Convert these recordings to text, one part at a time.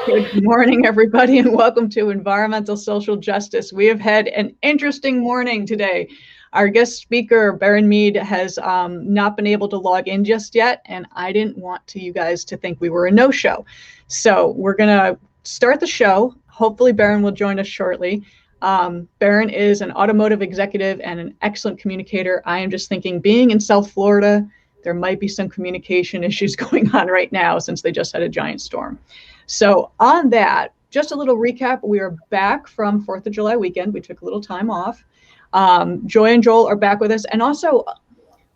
Good morning, everybody, and welcome to Environmental Social Justice. We have had an interesting morning today. Our guest speaker, Barron has not been able to log in just yet, and I didn't want you guys to think we were a no-show. So we're going to start the show. Hopefully, Barron will join us shortly. Barron is an automotive executive and an excellent communicator. I am just thinking, being in South Florida, there might be some communication issues going on right now since they just had a giant storm. So on that, just a little recap. We are back from 4th of July weekend. We took a little time off. Joy and Joel are back with us. And also,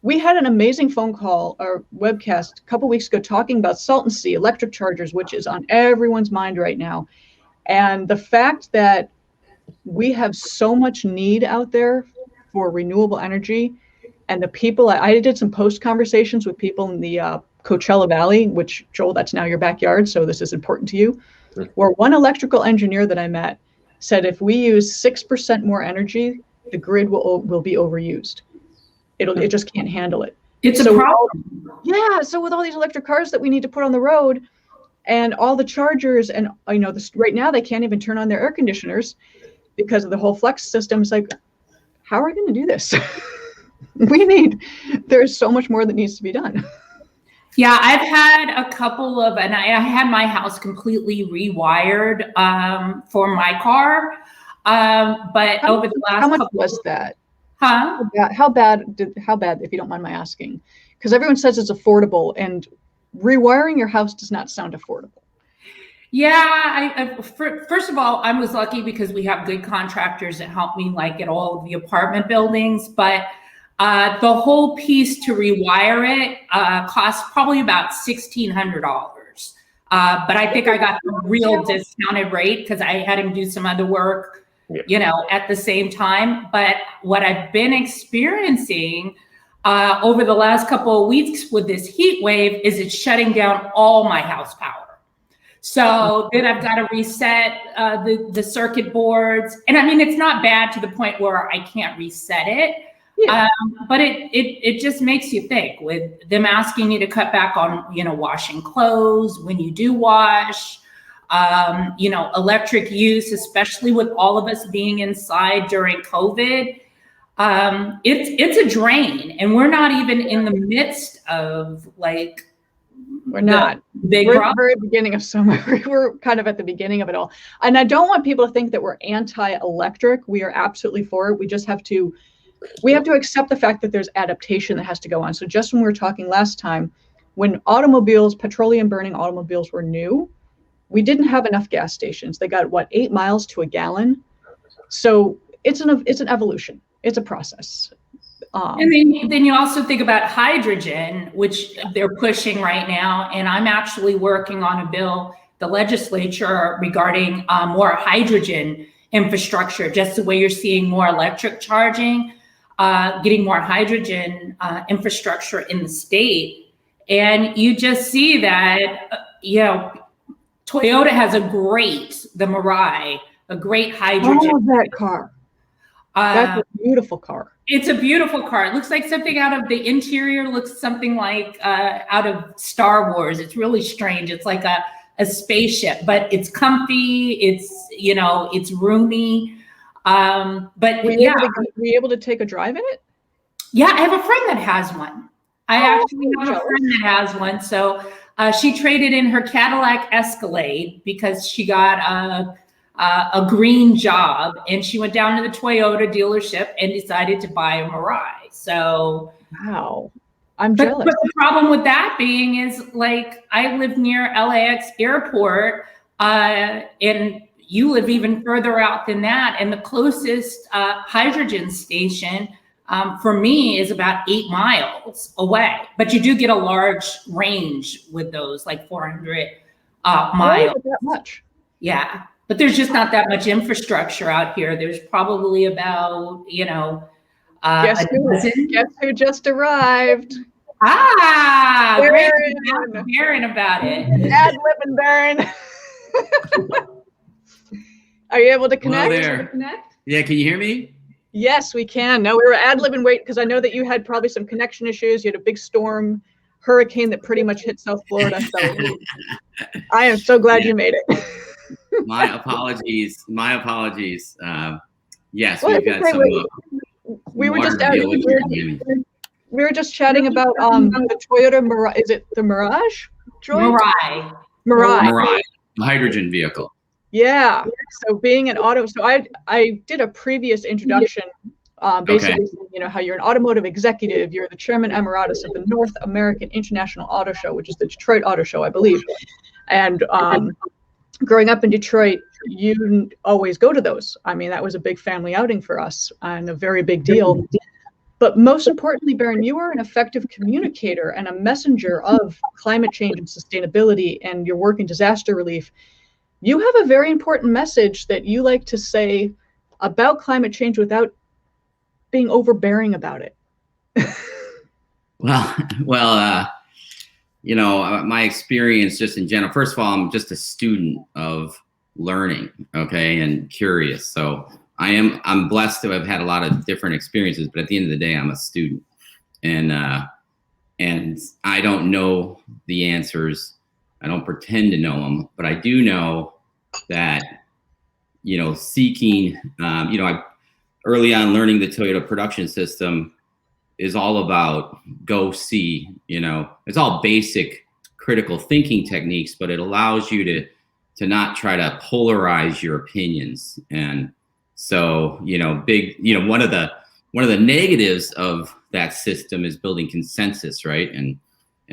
we had an amazing phone call or webcast a couple weeks ago talking about Salton Sea electric chargers, which is on everyone's mind right now. And the fact that we have so much need out there for renewable energy, and the people, I did some post conversations with people in the Coachella Valley, which, Joel, that's now your backyard, so this is important to you, where one electrical engineer that I met said if we use 6% more energy, the grid will be overused. It just can't handle it. It's a problem. Yeah, so with all these electric cars that we need to put on the road and all the chargers, and right now they can't even turn on their air conditioners because of the whole flex system. It's like, how are we going to do this? There's so much more that needs to be done. Yeah, I've had a couple of, and I had my house completely rewired for my car. But over the last how much was that? Huh? How bad, if you don't mind my asking? Because everyone says it's affordable, and rewiring your house does not sound affordable. Yeah, first of all, I was lucky because we have good contractors that help me like at all of the apartment buildings, but the whole piece to rewire it costs probably about $1,600. But I think I got the real discounted rate because I had him do some other work, at the same time. But what I've been experiencing over the last couple of weeks with this heat wave is it's shutting down all my house power. So then I've got to reset the circuit boards. And I mean, it's not bad to the point where I can't reset it. Yeah. But it just makes you think with them asking you to cut back on, washing clothes when you do wash, electric use, especially with all of us being inside during COVID. It's a drain, and we're not even in the midst of we're not. We're at the very beginning of summer. We're kind of at the beginning of it all. And I don't want people to think that we're anti-electric. We are absolutely for it. We just have to accept the fact that there's adaptation that has to go on. So just when we were talking last time, when petroleum burning automobiles were new, we didn't have enough gas stations. They got 8 miles to a gallon. So it's an evolution. It's a process. And then you also think about hydrogen, which they're pushing right now. And I'm actually working on a bill, the legislature, regarding more hydrogen infrastructure, just the way you're seeing more electric charging, getting more hydrogen infrastructure in the state. And you just see that, Toyota has the Mirai, a great hydrogen. I love that car. That's a beautiful car. It's a beautiful car. It looks like something out of the interior, looks something like out of Star Wars. It's really strange. It's like a spaceship, but it's comfy. It's roomy. But were you able to take a drive in it? Yeah, I have a friend that has one. I actually have a friend that has one. So she traded in her Cadillac Escalade because she got a green job, and she went down to the Toyota dealership and decided to buy a Mirai. So wow, I'm jealous. But the problem with that being is, I live near LAX airport, and you live even further out than that. And the closest hydrogen station for me is about 8 miles away. But you do get a large range with those, 400 miles. That much? Yeah. But there's just not that much infrastructure out here. There's probably about, guess who just arrived? Barron about it. Ad-libbing, Barron. Are you able to connect? Hello there. Yeah, can you hear me? Yes, we can. No, we were ad-libbing wait because I know that you had probably some connection issues. You had a big storm hurricane that pretty much hit South Florida. So I am so glad you made it. My apologies. My apologies. Yes, Well, we've got some we were water just to deal with here in Miami. we were just chatting about the Toyota Mirage. Is it the Mirage? Mirai. Mirai, the hydrogen vehicle. Yeah. So being an auto, so I did a previous introduction, basically, how you're an automotive executive, you're the chairman emeritus of the North American International Auto Show, which is the Detroit Auto Show, I believe. And growing up in Detroit, you always go to those. I mean, that was a big family outing for us and a very big deal. But most importantly, Barron, you are an effective communicator and a messenger of climate change and sustainability, and your work in disaster relief. You have a very important message that you like to say about climate change without being overbearing about it. Well, my experience just in general, first of all, I'm just a student of learning, okay, and curious. So I'm blessed to have had a lot of different experiences, but at the end of the day, I'm a student, and I don't know the answers. I don't pretend to know them, but I do know that, seeking, I early on learning the Toyota production system is all about go see, it's all basic critical thinking techniques, but it allows you to not try to polarize your opinions. And so, one of the negatives of that system is building consensus, right? And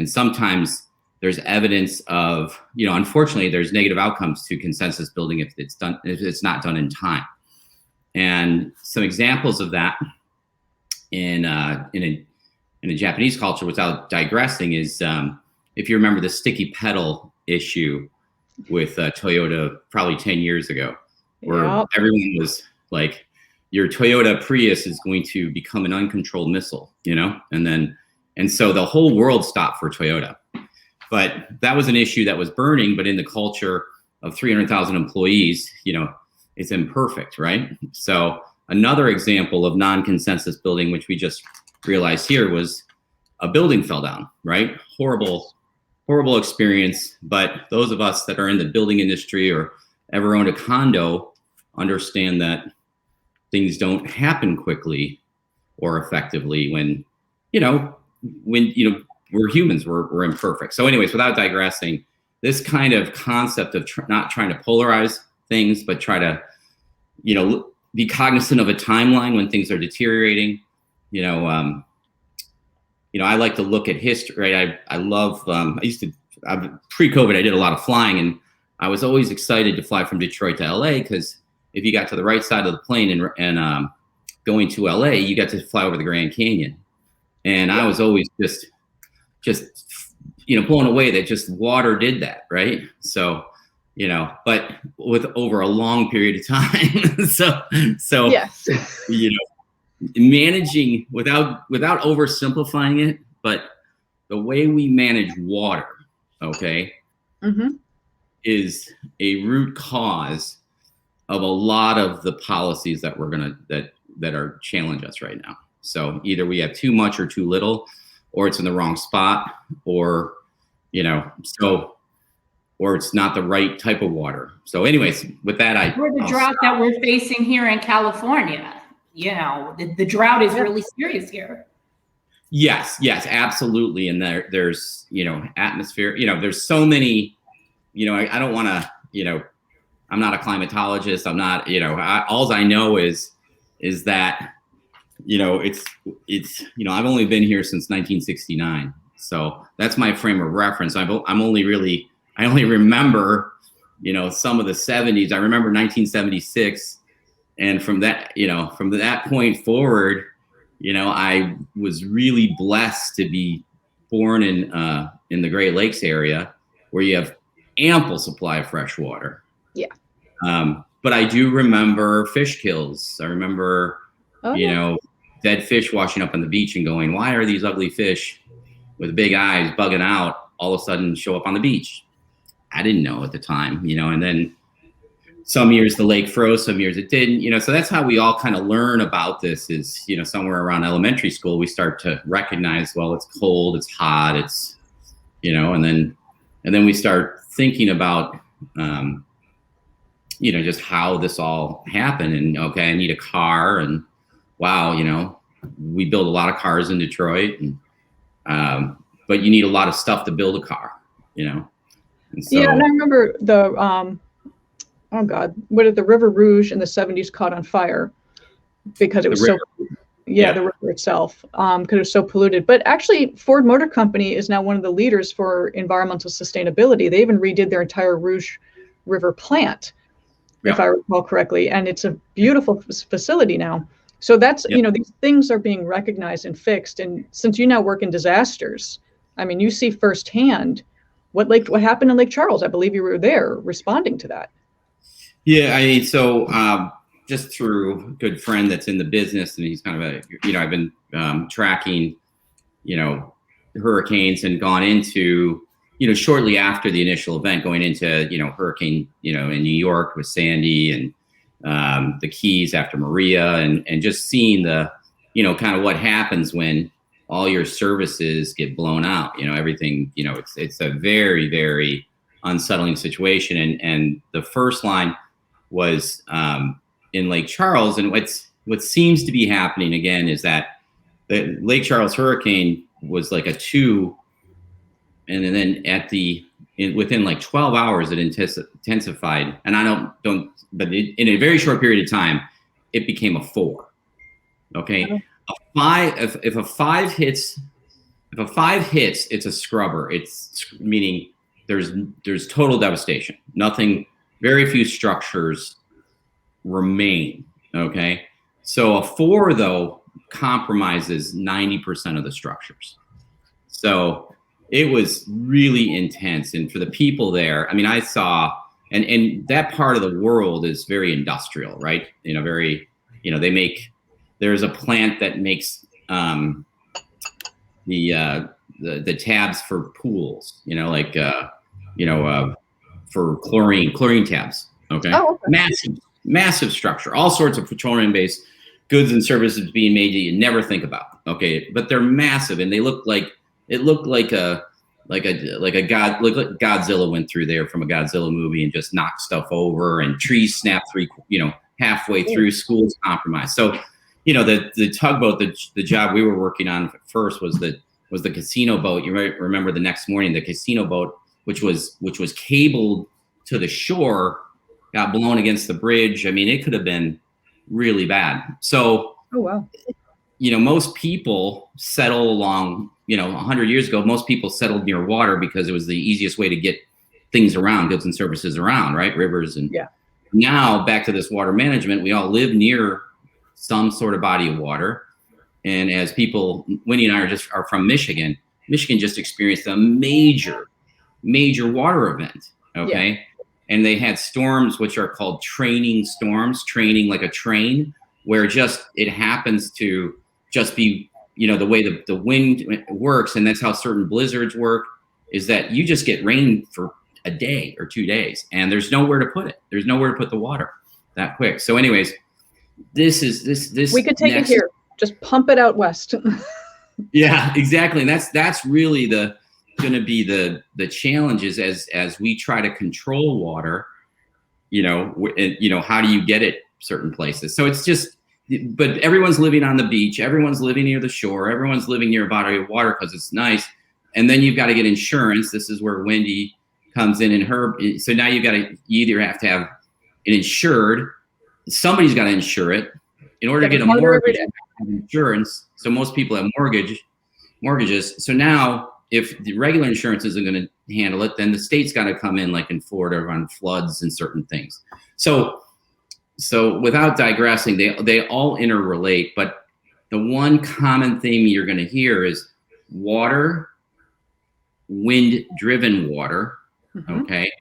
sometimes there's evidence of, unfortunately, there's negative outcomes to consensus building if it's not done in time. And some examples of that in a Japanese culture, without digressing, is if you remember the sticky pedal issue with Toyota probably 10 years ago, where everyone was like, your Toyota Prius is going to become an uncontrolled missile, and so the whole world stopped for Toyota. But that was an issue that was burning, but in the culture of 300,000 employees, it's imperfect, right? So another example of non-consensus building, which we just realized here, was a building fell down, right? Horrible experience. But those of us that are in the building industry or ever owned a condo understand that things don't happen quickly or effectively when we're humans, we're imperfect. So anyways, without digressing, this kind of concept of not trying to polarize things, but try to, be cognizant of a timeline when things are deteriorating. I like to look at history, right? I love, pre-COVID, I did a lot of flying, and I was always excited to fly from Detroit to LA, because if you got to the right side of the plane and going to LA, you got to fly over the Grand Canyon. And I was always just blown away that just water did that, right? So, but with over a long period of time. so yes. Managing without oversimplifying it, but the way we manage water, okay, is a root cause of a lot of the policies that that are challenge us right now. So either we have too much or too little, or it's in the wrong spot, or or it's not the right type of water. So anyways, with that, the drought that we're facing here in California, the drought is really serious here. Yes, absolutely. And there's, atmosphere, there's so many, I don't want to, I'm not a climatologist. I'm not, all I know is that, it's, I've only been here since 1969. So that's my frame of reference. I only remember, some of the 70s. I remember 1976. And from that, from that point forward, I was really blessed to be born in the Great Lakes area, where you have ample supply of fresh water. Yeah. But I do remember fish kills. I remember, dead fish washing up on the beach and going, why are these ugly fish with big eyes bugging out all of a sudden show up on the beach? I didn't know at the time, and then some years the lake froze, some years it didn't, so that's how we all kind of learn about this is, somewhere around elementary school, we start to recognize, well, it's cold, it's hot, it's, and then we start thinking about, just how this all happened. And okay, I need a car, and wow, we build a lot of cars in Detroit, and but you need a lot of stuff to build a car, And so, yeah, and I remember the oh God, what did the River Rouge in the 70s caught on fire because it was so. Yeah, the river itself, because it was so polluted. But actually, Ford Motor Company is now one of the leaders for environmental sustainability. They even redid their entire Rouge River plant, if I recall correctly, and it's a beautiful facility now. So that's, these things are being recognized and fixed. And since you now work in disasters, I mean, you see firsthand what happened in Lake Charles. I believe you were there responding to that. Yeah, I mean, so just through a good friend that's in the business, and he's kind of I've been tracking, hurricanes, and gone into, shortly after the initial event, going into, hurricane, in New York with Sandy, and the Keys after Maria, and just seeing the, kind of what happens when all your services get blown out, everything, it's a very, very unsettling situation. And the first line was in Lake Charles, and what seems to be happening again is that the Lake Charles hurricane was like a 2, and then within like 12 hours it intensified, and I don't but in a very short period of time it became a 4. Okay, a 5, if a 5 hits, it's a scrubber. It's meaning there's total devastation. Nothing, very few structures remain. Okay, so a 4 though compromises 90% of the structures. So it was really intense, and for the people there, I mean, I saw, and that part of the world is very industrial, right? Very, there's a plant that makes the tabs for pools, for chlorine tabs. Okay, oh, okay. Massive structure, all sorts of petroleum-based goods and services being made that you never think about. Okay, but they're massive, and they look like Godzilla went through there from a Godzilla movie and just knocked stuff over, and trees snapped halfway through, schools compromised. So, the tugboat, the job we were working on first was the casino boat. You might remember the next morning, the casino boat, which was cabled to the shore, got blown against the bridge. I mean, it could have been really bad. So, oh wow. Most people settle along, 100 years ago, most people settled near water because it was the easiest way to get things around, goods and services around, right? Rivers. And now back to this water management, we all live near some sort of body of water. And as people, Wendy and I are from Michigan. Michigan just experienced a major water event. Okay. Yeah. And they had storms, which are called training storms, training like a train, where it happens to just be, the way the wind works. And that's how certain blizzards work, is that you just get rain for a day or 2 days, and there's nowhere to put it. There's nowhere to put the water that quick. So anyways, this we could take it here, just pump it out west. Yeah, exactly. And that's really going to be the challenges as we try to control water, how do you get it certain places? So it's just, but everyone's living on the beach, everyone's living near the shore, everyone's living near a body of water because it's nice. And then you've got to get insurance. This is where Wendy comes in, and so now you either have to have an insured, somebody's got to insure it. In order to get a mortgage, you have insurance. So most people have mortgages. So now, if the regular insurance isn't going to handle it, then the state's got to come in, like in Florida, on floods and certain things. So without digressing, they all interrelate, but the one common theme you're going to hear is water, wind-driven water. Mm-hmm. Okay,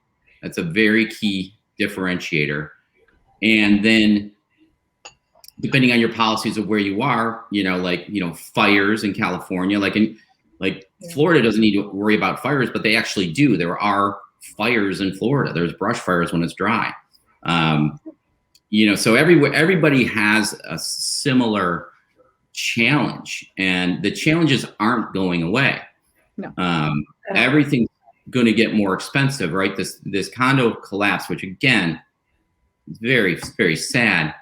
that's a very key differentiator. And then, depending on your policies of where you are, fires in California, Florida doesn't need to worry about fires, but they actually do. There are fires in Florida. There's brush fires when it's dry. So everybody has a similar challenge, and the challenges aren't going away. No. everything's going to get more expensive, right? This condo collapse, which again, is very, very sad.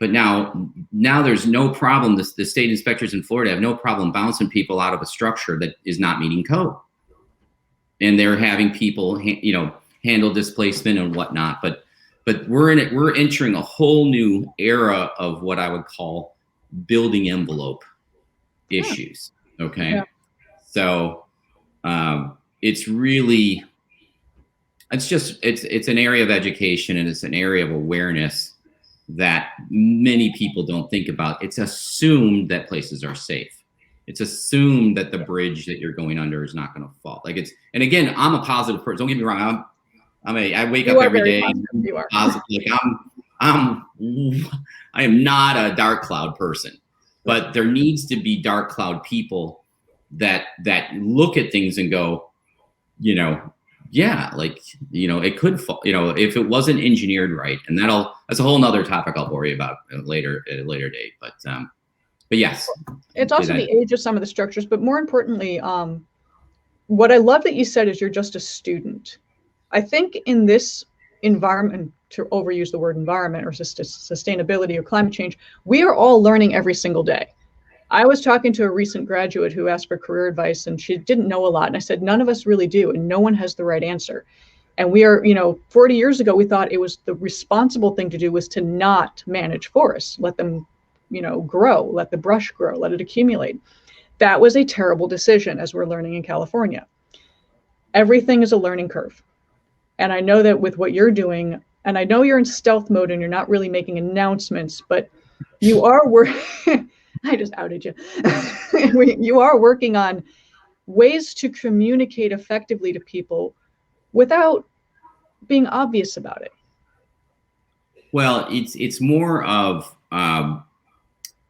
But now there's no problem. The state inspectors in Florida have no problem bouncing people out of a structure that is not meeting code, and they're having people, handle displacement and whatnot. But we're entering a whole new era of what I would call building envelope issues. Okay, so it's really, it's an area of education, and it's an area of awareness that many people don't think about. It's assumed that places are safe. It's assumed that the bridge that you're going under is not going to fall. And again, I'm a positive person. Don't get me wrong. I wake up every day. You are positive. I am not a dark cloud person, but there needs to be dark cloud people that look at things and go, it could fall, if it wasn't engineered right. And that's a whole nother topic I'll worry about at a later date. But yes. It's also the age of some of the structures, but more importantly, what I love that you said is you're just a student. I think in this environment, to overuse the word environment or sustainability or climate change, we are all learning every single day. I was talking to a recent graduate who asked for career advice, and she didn't know a lot. And I said, none of us really do, and no one has the right answer. And we are, 40 years ago, we thought it was the responsible thing to do was to not manage forests, let them, grow, let the brush grow, let it accumulate. That was a terrible decision, as we're learning in California. Everything is a learning curve. And I know that with what you're doing, and I know you're in stealth mode and you're not really making announcements, but you are working. I just outed you. You are working on ways to communicate effectively to people without being obvious about it. Well, it's more of, I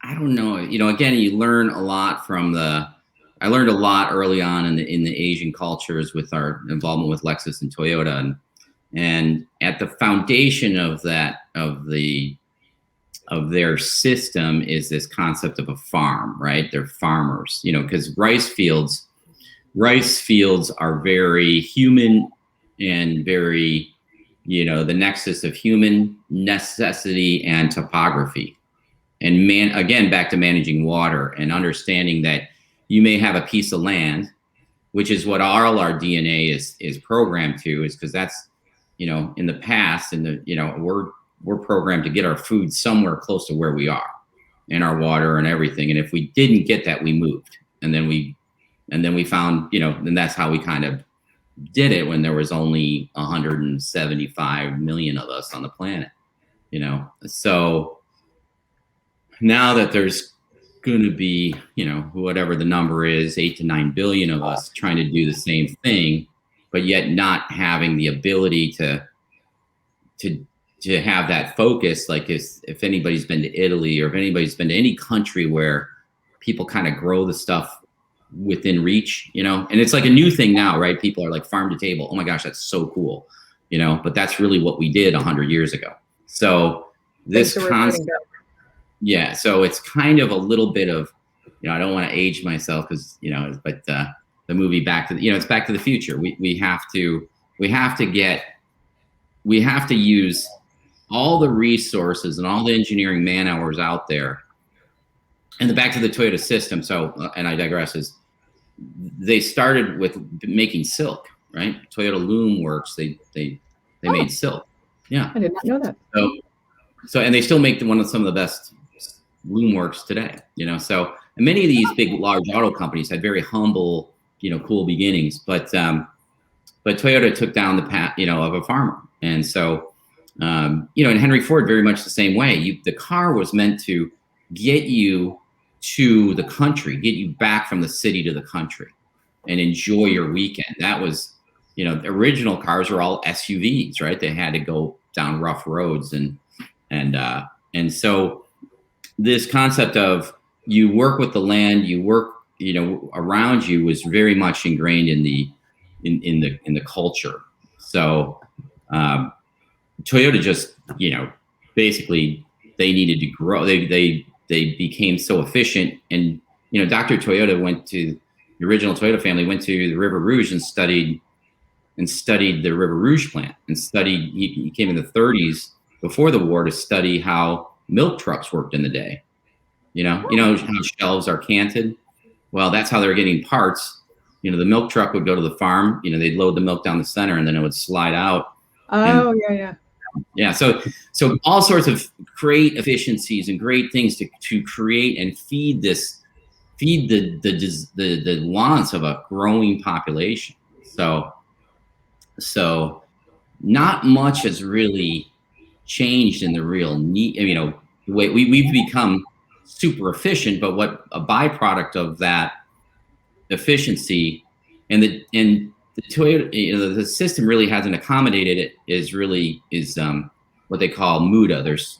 don't know, again, you learn a lot I learned a lot early on in the Asian cultures with our involvement with Lexus and Toyota. And at the foundation of that, of their system is this concept of a farm, right? They're farmers, because rice fields are very human and very, the nexus of human necessity and topography. And again, back to managing water and understanding that you may have a piece of land, which is what all our DNA is programmed to, is because that's, in the past, and we're programmed to get our food somewhere close to where we are, and our water and everything. And if we didn't get that, we moved. And then we found, and that's how we kind of did it when there was only 175 million of us on the planet, So now that there's going to be, whatever the number is, 8 to 9 billion of us trying to do the same thing, but yet not having the ability to have that focus. Like if anybody's been to Italy, or if anybody's been to any country where people kind of grow the stuff within reach, and it's like a new thing now, right? People are like farm to table. Oh my gosh, that's so cool, but that's really what we did 100 years ago. So this concept, so it's kind of a little bit of, I don't want to age myself because, but the movie it's Back to the Future. We have to use all the resources and all the engineering man hours out there. And back to the Toyota system. So, and I digress, is they started with making silk, right? Toyota Loom Works. They made silk. Yeah. I did not know that. So, and they still make some of the best loom works today, so, and many of these big, large auto companies had very humble, cool beginnings, but Toyota took down the path, of a farmer. And so, and Henry Ford, very much the same way. The car was meant to get you to the country, get you back from the city to the country and enjoy your weekend. That was, the original cars were all SUVs, right? They had to go down rough roads. And so this concept of you work with the land, you work, around you was very much ingrained in the culture. So, Toyota just, basically they needed to grow. They became so efficient, and Dr. Toyota went to the original Toyota family went to the River Rouge and studied the River Rouge plant and studied. He came in the 30s before the war to study how milk trucks worked in the day. You know how shelves are canted. Well, that's how they were getting parts. The milk truck would go to the farm. They'd load the milk down the center, and then it would slide out. Oh, yeah. Yeah. So all sorts of great efficiencies and great things to create and feed the wants of a growing population. So not much has really changed in the real need. The way we've become super efficient, but what a byproduct of that efficiency and the Toyota, the system really hasn't accommodated it is what they call muda. There's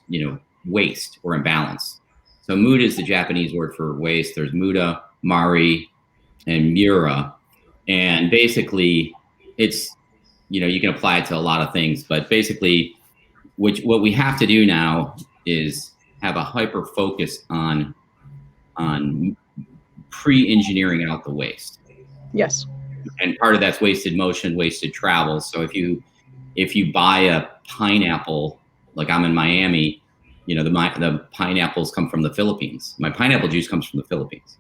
waste or imbalance. So muda is the Japanese word for waste. There's muda, mari, and mura, and basically it's you can apply it to a lot of things, but basically what we have to do now is have a hyper focus on pre-engineering out the waste. Yes. And part of that's wasted motion, wasted travel. So if you buy a pineapple, like I'm in Miami, the pineapples come from the Philippines. My pineapple juice comes from the Philippines.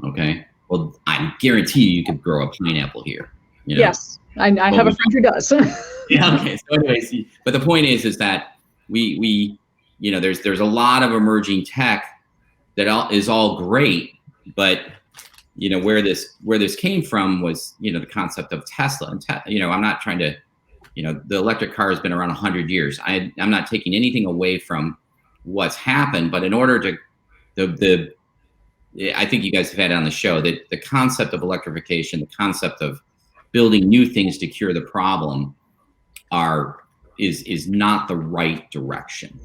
Okay. Well, I guarantee you could grow a pineapple here. Yes. I have a friend who does. Yeah. Okay. So anyways, but the point is that we there's a lot of emerging tech that is all great, but where this came from was the concept of Tesla. And I'm not trying to, the electric car has been around 100 years. I'm not taking anything away from what's happened, but in order to I think you guys have had it on the show that the concept of electrification, the concept of building new things to cure the problem is not the right direction,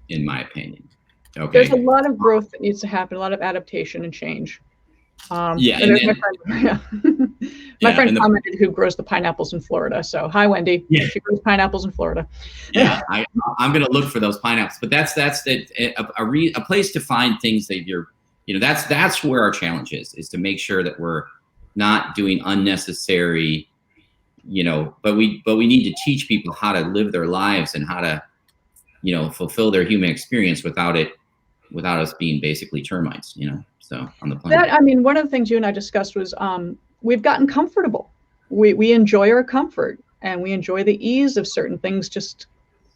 in my opinion. Okay. There's a lot of growth that needs to happen, a lot of adaptation and change. My friend commented who grows the pineapples in Florida. So hi, Wendy. Yeah. She grows pineapples in Florida. Yeah, I'm going to look for those pineapples. But that's a place to find things that that's where our challenge is to make sure that we're not doing unnecessary, but we need to teach people how to live their lives and how to, fulfill their human experience without us being basically termites, so on the planet. One of the things you and I discussed was we've gotten comfortable. We enjoy our comfort and we enjoy the ease of certain things just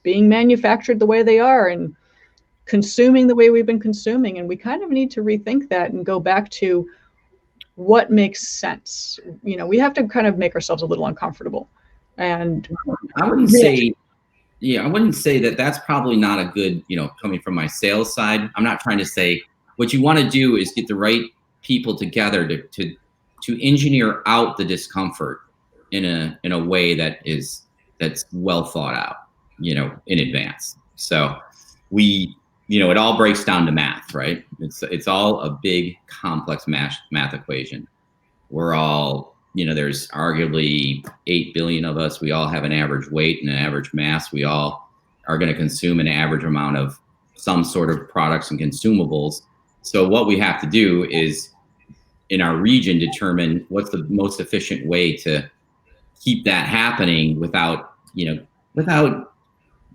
being manufactured the way they are and consuming the way we've been consuming. And we kind of need to rethink that and go back to what makes sense. We have to kind of make ourselves a little uncomfortable. And I wouldn't say that that's probably not a good, coming from my sales side. I'm not trying to say what you want to do is get the right people together to engineer out the discomfort in a way that's well thought out, in advance. So it all breaks down to math, right? It's all a big complex math equation. We're all, there's arguably 8 billion of us. We all have an average weight and an average mass. We all are going to consume an average amount of some sort of products and consumables. So what we have to do is, in our region, determine what's the most efficient way to keep that happening without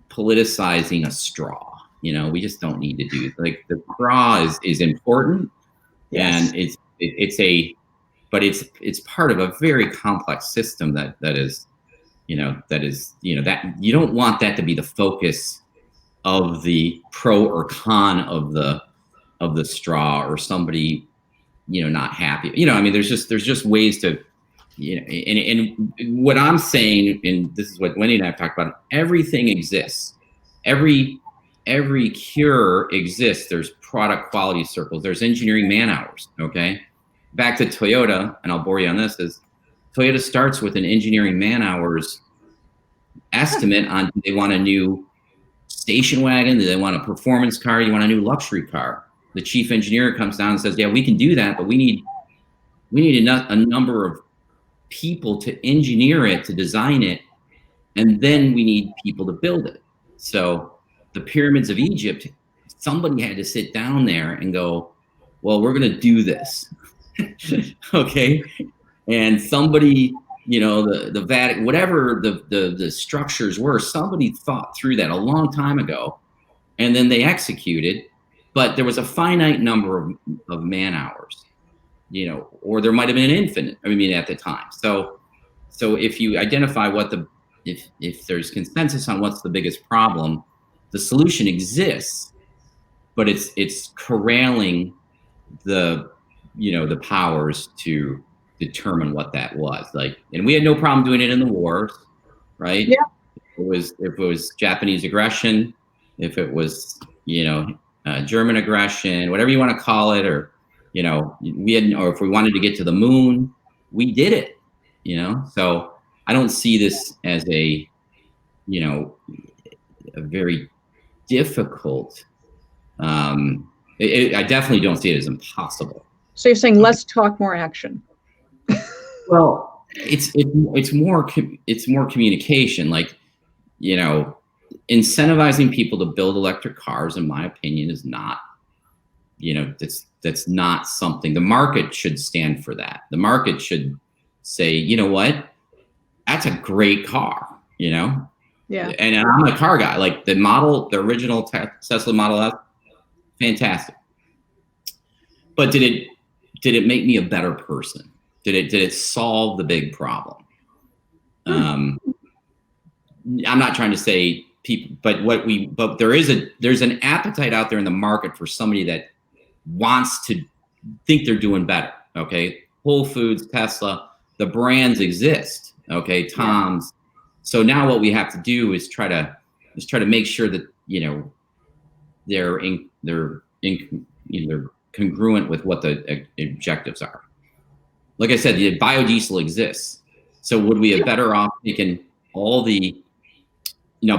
politicizing a straw. We just don't need to do like the straw is important. Yes. And it's part of a very complex system that you don't want that to be the focus of the pro or con of the straw or somebody not happy. There's just ways to and what I'm saying, and this is what Wendy and I have talked about, everything exists. Every cure exists. There's product quality circles. There's engineering man hours. Okay. Back to Toyota, and I'll bore you on this, is Toyota starts with an engineering man hours estimate on, do they want a new station wagon? Do they want a performance car? You want a new luxury car? The chief engineer comes down and says, yeah, we can do that, but we need a number of people to engineer it, to design it, and then we need people to build it. So the pyramids of Egypt, somebody had to sit down there and go, well, we're going to do this. Okay. And somebody, you know, the Vatican, whatever the structures were, somebody thought through that a long time ago, and then they executed, but there was a finite number of man hours, you know, or there might have been an infinite, I mean, at the time. So if you identify if there's consensus on what's the biggest problem, the solution exists, but it's corralling the powers to determine what that was like. And we had no problem doing it in the wars, right? Yeah. If it was Japanese aggression, if it was, German aggression, whatever you want to call it, or, or if we wanted to get to the moon, we did it, So I don't see this as a very difficult, I definitely don't see it as impossible. So you're saying less talk, more action. Well, it's more communication, like, incentivizing people to build electric cars, in my opinion, is not, that's not something the market should stand for. That the market should say, you know what, that's a great car, Yeah. And I'm a car guy. Like the original Tesla Model S, fantastic. But did it make me a better person? Did it solve the big problem? I'm not trying to say people, but there's an appetite out there in the market for somebody that wants to think they're doing better. Okay, Whole Foods, Tesla, the brands exist. Okay, Tom's. So now what we have to do is try to make sure that they're congruent with what the objectives are. Like I said, the biodiesel exists. So would we have better off taking all the,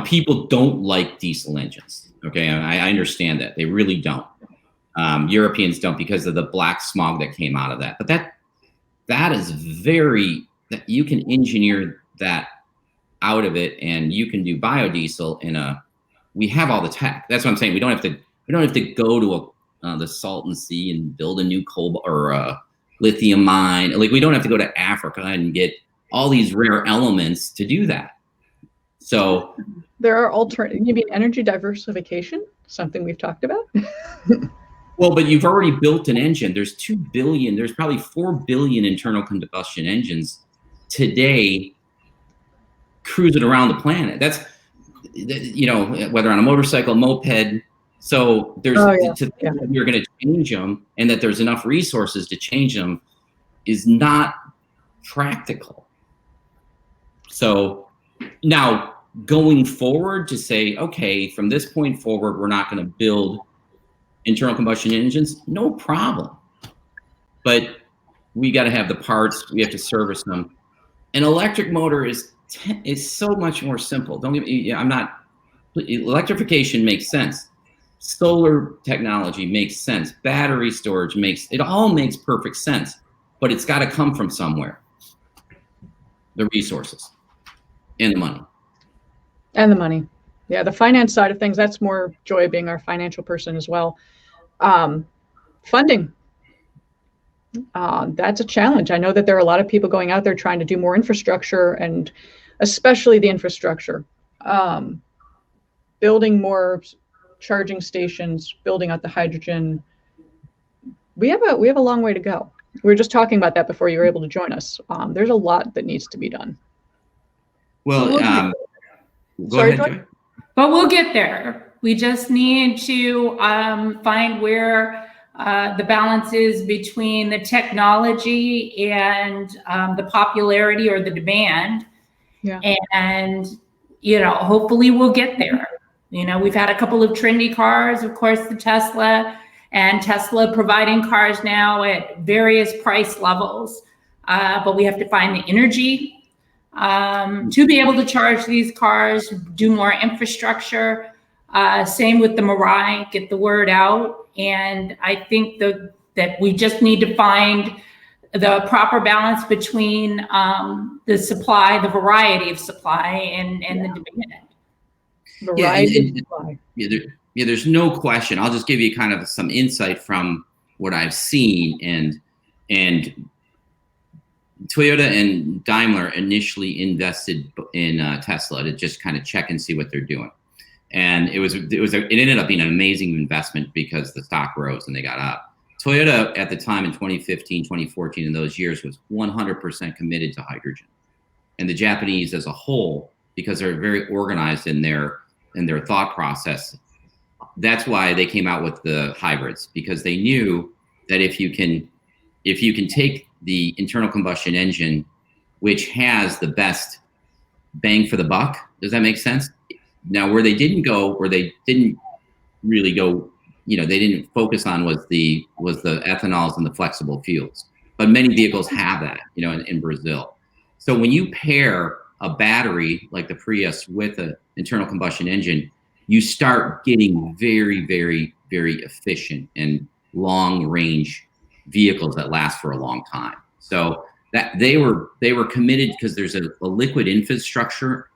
people don't like diesel engines. Okay, I understand that. They really don't. Europeans don't, because of the black smog that came out of that. But that is that you can engineer that out of it, and you can do biodiesel we have all the tech. That's what I'm saying. We don't have to go to the Salton Sea and build a new cobalt or lithium mine. Like, we don't have to go to Africa and get all these rare elements to do that. So there are alternatives. You mean energy diversification? Something we've talked about? Well, but you've already built an engine. There's 2 billion, there's probably 4 billion internal combustion engines today cruising around the planet. That's, whether on a motorcycle, moped. So there's to think that you're going to change them, and that there's enough resources to change them, is not practical. So now going forward, to say, okay, from this point forward, we're not going to build internal combustion engines, no problem. But we got to have the parts. We have to service them. An electric motor is so much more simple. Don't get me. Electrification makes sense. Solar technology makes sense. Battery storage it all makes perfect sense. But it's got to come from somewhere. The resources and the money. And the money. Yeah, the finance side of things, that's more Joy being our financial person as well. Funding. That's a challenge. I know that there are a lot of people going out there trying to do more infrastructure, and especially the infrastructure. Building more charging stations, building out the hydrogen. We have a long way to go. We were just talking about that before you were able to join us. There's a lot that needs to be done. Well, go ahead, Joy. But we'll get there. We just need to find where the balance is between the technology and the popularity or the demand. Yeah. And, hopefully we'll get there. We've had a couple of trendy cars, of course, the Tesla providing cars now at various price levels. But we have to find the energy to be able to charge these cars, do more infrastructure. Same with the Mirai, get the word out. And I think that we just need to find the proper balance between the supply, the variety of supply, and the demand. Variety of supply. There's no question. I'll just give you kind of some insight from what I've seen. And And Toyota and Daimler initially invested in Tesla to just kind of check and see what they're doing. And it ended up being an amazing investment because the stock rose and they got up. Toyota at the time in 2015, 2014, in those years was 100% committed to hydrogen. And the Japanese as a whole, because they're very organized in their thought process, that's why they came out with the hybrids, because they knew that if you can take the internal combustion engine, which has the best bang for the buck, does that make sense? Now, where they didn't really go, they didn't focus on was the ethanols and the flexible fuels. But many vehicles have that, in Brazil. So when you pair a battery like the Prius with an internal combustion engine, you start getting very, very, very efficient and long range vehicles that last for a long time. So that they were committed because there's a liquid infrastructure,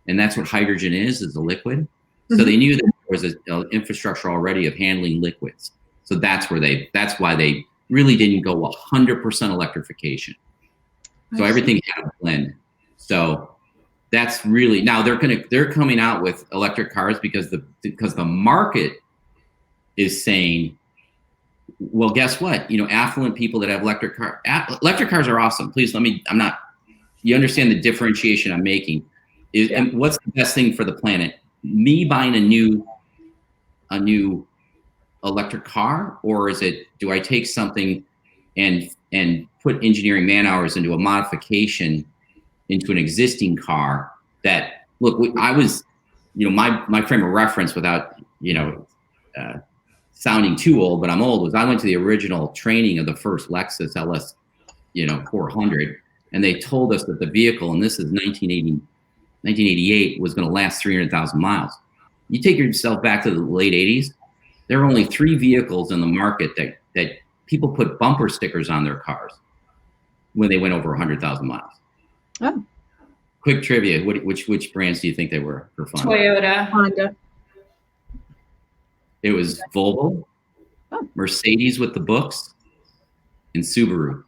and that's what hydrogen is a liquid. Mm-hmm. So they knew that there was an infrastructure already of handling liquids. So that's why they really didn't go 100% electrification. So everything had a blend. So that's really, now they're coming out with electric cars because the market is saying, well, guess what? Affluent people that have electric cars are awesome. Please you understand the differentiation I'm making. And what's the best thing for the planet? Me buying a new electric car, or do I take something and put engineering man hours into a modification into an existing car that, look, I was, my frame of reference without, sounding too old, but I'm old, was I went to the original training of the first Lexus LS, 400, and they told us that the vehicle, and this is 1988, was going to last 300,000 miles. You take yourself back to the late 80s, there were only 3 vehicles in the market that people put bumper stickers on their cars when they went over 100,000 miles. Oh. Quick trivia, which brands do you think they were for fun? Toyota. Honda. It was Volvo, Mercedes with the books, and Subaru.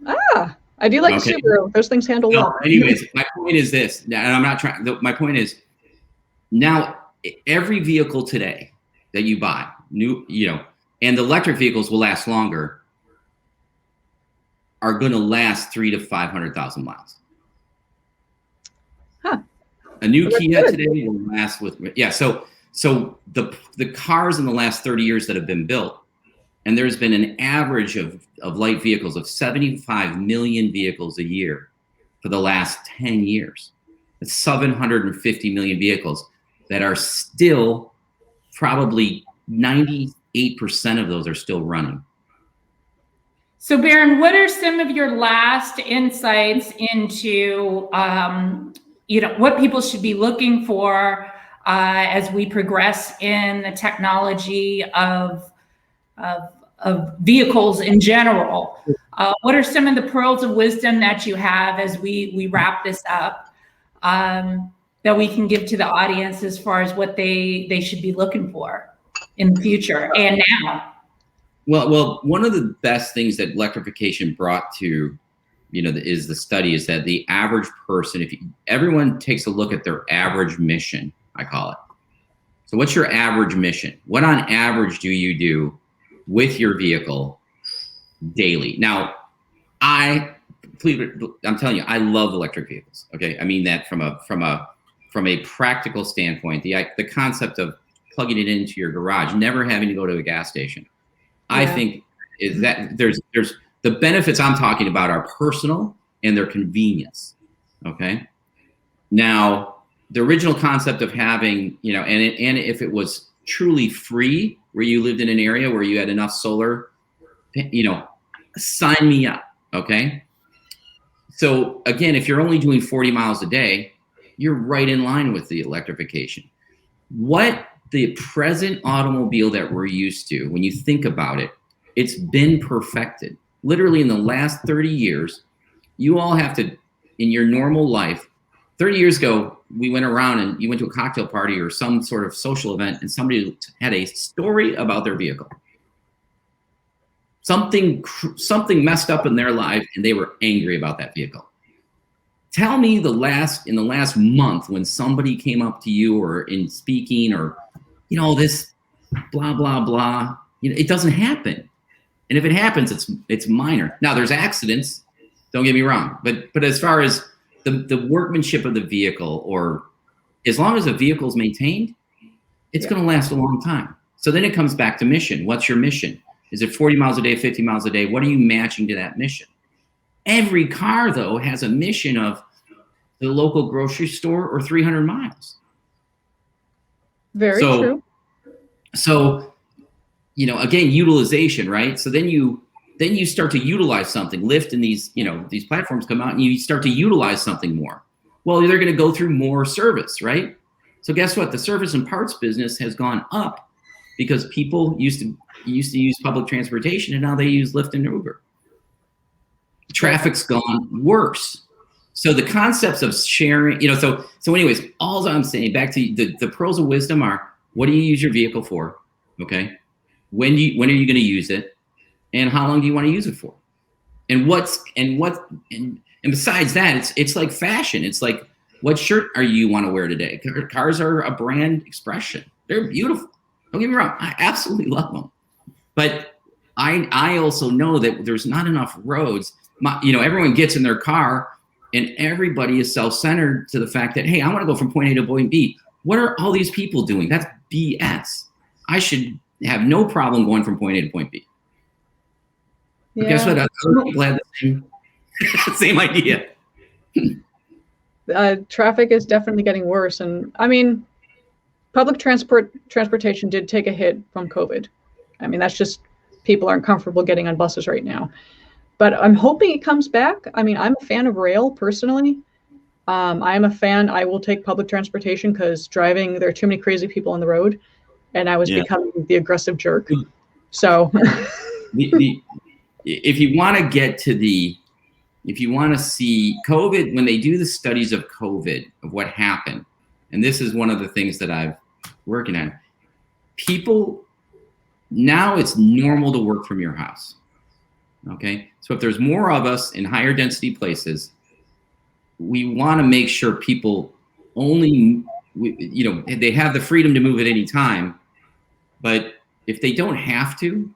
I do like Subaru. Those things handle well. Anyways, my point is this, and I'm not trying. My point is, now every vehicle today that you buy, and the electric vehicles will last longer, are going to last 300,000 to 500,000 miles. Huh. A new Kia today will last So the cars in the last 30 years that have been built, and there's been an average of light vehicles of 75 million vehicles a year for the last 10 years. That's 750 million vehicles that are still, probably 98% of those are still running. So Barron, what are some of your last insights into, what people should be looking for as we progress in the technology of vehicles in general? What are some of the pearls of wisdom that you have as we wrap this up, that we can give to the audience as far as what they should be looking for in the future and now? Well, one of the best things that electrification brought to, is the study is that the average person, everyone takes a look at their average mission, I call it. So what's your average mission? What on average do you do with your vehicle daily? Now, I'm telling you, I love electric vehicles. Okay, I mean that from a practical standpoint, the concept of plugging it into your garage, never having to go to a gas station. Yeah. I think is that there's the benefits I'm talking about are personal and their convenience. Okay, now, the original concept of having, and if it was truly free, where you lived in an area where you had enough solar, sign me up, okay? So again, if you're only doing 40 miles a day, you're right in line with the electrification. What the present automobile that we're used to, when you think about it, it's been perfected. Literally in the last 30 years, you all have to, in your normal life, 30 years ago, we went around and you went to a cocktail party or some sort of social event and somebody had a story about their vehicle. Something messed up in their life and they were angry about that vehicle. Tell me in the last month when somebody came up to you or in speaking or, this blah, blah, blah, it doesn't happen. And if it happens, it's minor. Now there's accidents, don't get me wrong. But as far as the workmanship of the vehicle, or as long as the vehicle is maintained, it's going to last a long time. So then it comes back to mission. What's your mission? Is it 40 miles a day, 50 miles a day? What are you matching to that mission? Every car, though, has a mission of the local grocery store or 300 miles. Very true. So, again, utilization, right? So then you start to utilize something. Lyft and these platforms come out and you start to utilize something more. Well, they're going to go through more service, right? So guess what? The service and parts business has gone up because people used to use public transportation and now they use Lyft and Uber. Traffic's gone worse. So the concepts of sharing, so anyways, all I'm saying, back to the pearls of wisdom are, what do you use your vehicle for? Okay. When are you going to use it? And how long do you want to use it for? And besides that, it's like fashion. It's like, what shirt you want to wear today? Cars are a brand expression. They're beautiful. Don't get me wrong. I absolutely love them. But I also know that there's not enough roads. Everyone gets in their car and everybody is self-centered to the fact that, hey, I want to go from point A to point B. What are all these people doing? That's BS. I should have no problem going from point A to point B. But guess what? Other people have the same idea. Traffic is definitely getting worse. And I mean, public transportation did take a hit from COVID. I mean, that's just, people aren't comfortable getting on buses right now. But I'm hoping it comes back. I mean, I'm a fan of rail personally. I'm a fan. I will take public transportation because driving, there are too many crazy people on the road. And I was becoming the aggressive jerk. So if you want to see COVID, when they do the studies of COVID, of what happened, and this is one of the things that I've working on, people, now it's normal to work from your house. Okay. So if there's more of us in higher density places, we want to make sure people they have the freedom to move at any time. But if they don't have to,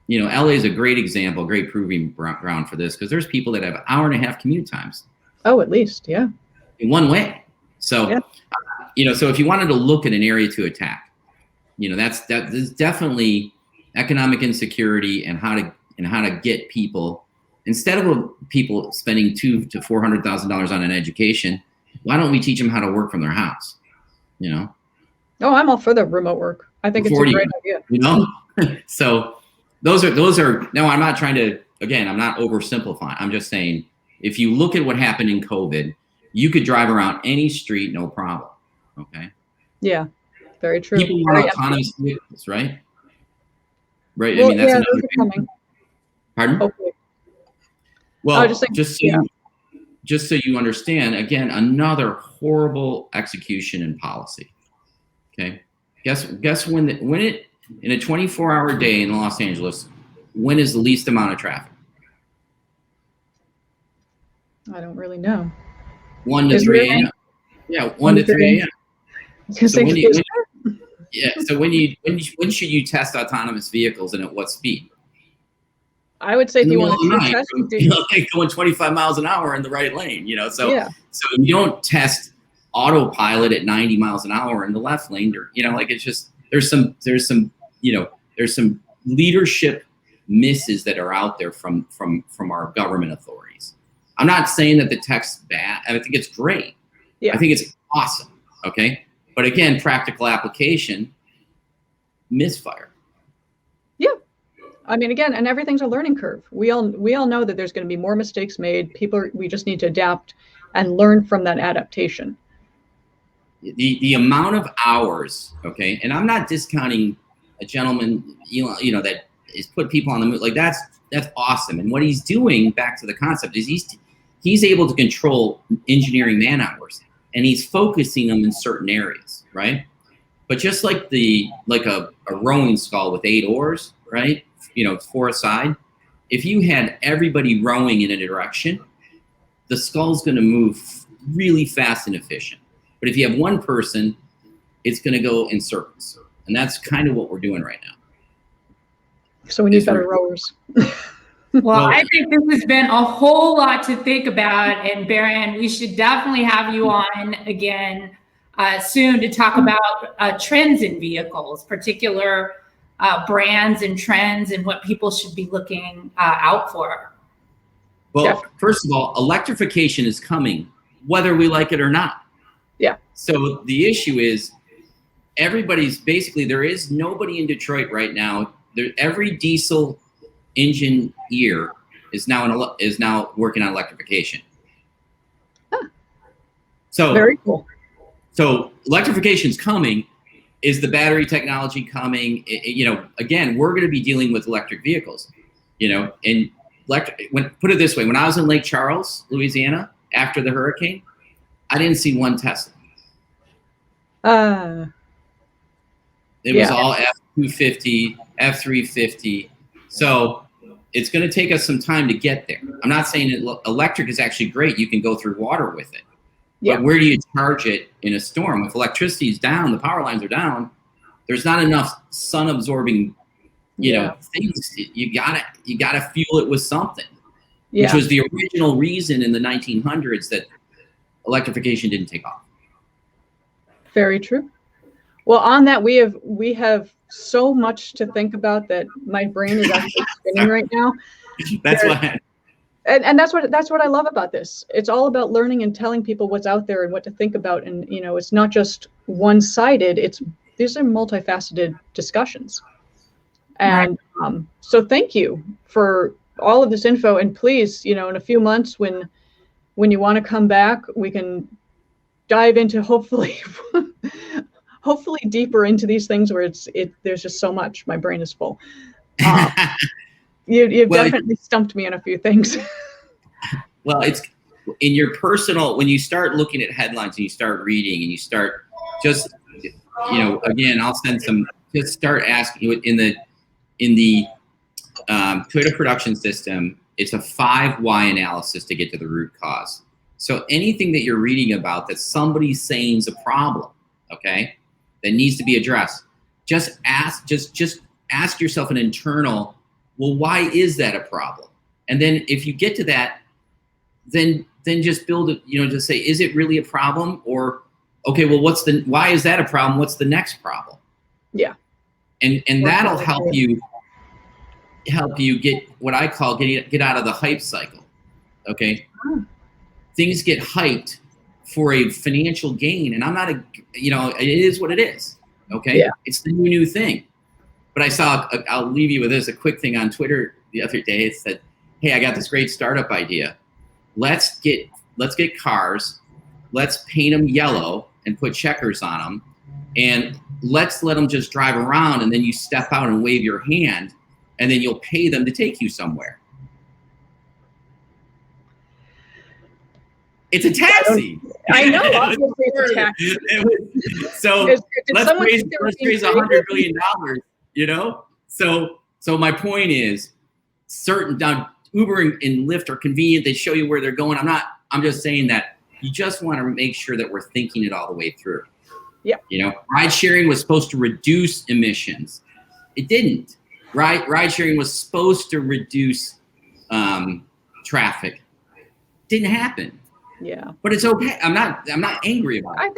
LA is a great example, great proving ground for this, because there's people that have hour-and-a-half commute times. Oh, at least, yeah. In one way. So, so if you wanted to look at an area to attack, there's definitely economic insecurity and how to get people, instead of people spending $200,000 to $400,000 on an education, why don't we teach them how to work from their house? Oh, I'm all for the remote work. I think it's a great idea. So those are, no, I'm not trying to, again, I'm not oversimplifying. I'm just saying, if you look at what happened in COVID, you could drive around any street, no problem. Okay. Yeah, very true. People want autonomous vehicles, right? Right. Well, I mean, that's those are coming. Pardon? Hopefully. Well, just so you understand, again, another horrible execution in policy. Okay. Guess when in a 24-hour day in Los Angeles, when is the least amount of traffic? I don't really know. 1 to 3 a.m. Yeah, 1 to 3 a.m. So when should you test autonomous vehicles and at what speed? I would say if you want to test, like going 25 miles an hour in the right lane, So you don't test autopilot at 90 miles an hour in the left lane, or it's just there's some leadership misses that are out there from our government authorities. I'm not saying that the tech's bad. I think it's great. Yeah. I think it's awesome. Okay. But again, practical application, misfire. Yeah. I mean, again, and everything's a learning curve. We all know that there's going to be more mistakes made. We just need to adapt and learn from that adaptation. The amount of hours, okay, and I'm not discounting a gentleman, that is put people on the move. Like that's awesome. And what he's doing, back to the concept, is he's able to control engineering man hours, and he's focusing them in certain areas, right? But just like a rowing scull with 8 oars, right? 4 aside, if you had everybody rowing in a direction, the scull's going to move really fast and efficient. But if you have one person, it's going to go in circles. And that's kind of what we're doing right now. So we need better rowers. Well, I think this has been a whole lot to think about. And Barron, we should definitely have you on again soon to talk about trends in vehicles, particular brands and trends, and what people should be looking out for. Well, first of all, electrification is coming, whether we like it or not. Yeah. So the issue is everybody's basically, there is nobody in Detroit right now. Every diesel engine ear is now working on electrification. Huh. So very cool. So electrification is coming. Is the battery technology coming? Again, we're going to be dealing with electric vehicles. And put it this way: when I was in Lake Charles, Louisiana, after the hurricane, I didn't see one Tesla. It was all F-250, F-350. So it's going to take us some time to get there. I'm not saying electric is actually great. You can go through water with it. But where do you charge it in a storm? If electricity is down, the power lines are down, there's not enough sun absorbing, things. You gotta fuel it with something. Which was the original reason in the 1900s that electrification didn't take off. Very true. Well, on that, we have so much to think about that my brain is actually spinning right now. That's why. And that's what I love about this. It's all about learning and telling people what's out there and what to think about. And it's not just one-sided. These are multifaceted discussions. And so thank you for all of this info. And please, in a few months when you want to come back, we can dive into hopefully deeper into these things where there's just so much. My brain is full. You've definitely stumped me on a few things. Well, it's in your personal, when you start looking at headlines and you start reading and you start just, again, I'll send some, just start asking in the Toyota production system, it's a 5 why analysis to get to the root cause. So anything that you're reading about that somebody's saying is a problem, okay, that needs to be addressed, just ask yourself an internal, well, why is that a problem? And then if you get to that, then just build it, just say, is it really a problem? Or, okay, well, why is that a problem? What's the next problem? Yeah. And that'll help you get what I call get out of the hype cycle. Okay. Things get hyped for a financial gain. And I'm not it is what it is. Okay. Yeah. It's the new thing. But I'll leave you with this, a quick thing on Twitter the other day. It said, hey, I got this great startup idea. Let's get cars, let's paint them yellow and put checkers on them, and let's let them just drive around, and then you step out and wave your hand, and then you'll pay them to take you somewhere. It's a taxi. I know. Obviously it's a taxi. So let's raise $100 billion. So my point is, now Uber and Lyft are convenient. They show you where they're going. I'm just saying that you just want to make sure that we're thinking it all the way through. Yeah. Ride sharing was supposed to reduce emissions. It didn't. Ride sharing was supposed to reduce traffic. Didn't happen. Yeah. But it's okay. I'm not angry about it. I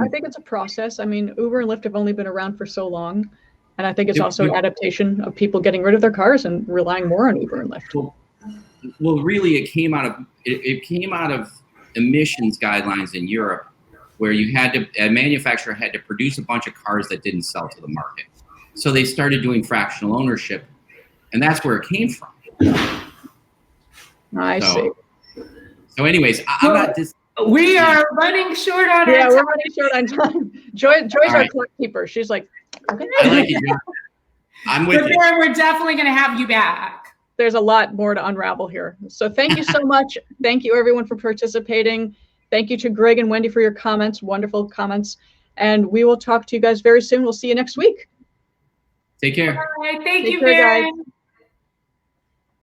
think it's a process. I mean, Uber and Lyft have only been around for so long. And I think it's also an adaptation of people getting rid of their cars and relying more on Uber and Lyft. Well, really, it came out of emissions guidelines in Europe, where a manufacturer had to produce a bunch of cars that didn't sell to the market. So they started doing fractional ownership, and that's where it came from. I see. So, anyways, I'm not just. We are running short on our time. Yeah, we're running short on time. Joy's our clock keeper. She's like, okay. I like it. I'm with you. We're definitely going to have you back. There's a lot more to unravel here. So thank you so much. Thank you, everyone, for participating. Thank you to Greg and Wendy for your comments. Wonderful comments. And we will talk to you guys very soon. We'll see you next week. Take care. All right. Thank you, Barron.